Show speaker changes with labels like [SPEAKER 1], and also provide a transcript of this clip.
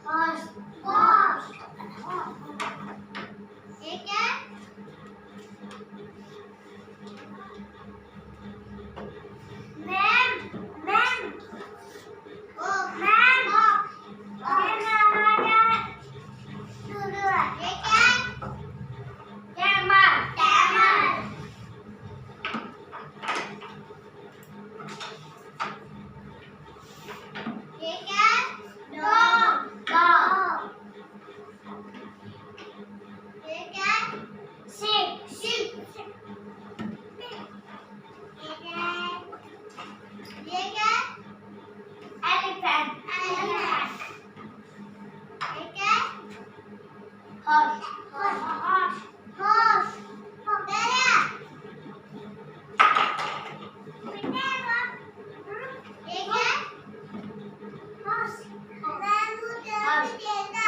[SPEAKER 1] Horse. Horse. ये क्या है? मैम मैम ओ मैम ये हमारा शुरू है ये क्या है? कैमल कैमल ये क्या है? डॉग डॉग ये क्या है? sheep sheep ये क्या है? ये क्या है? elephant elephant ये क्या है? horse horse horse बेटा ये क्या है? horse मैं मुझे देता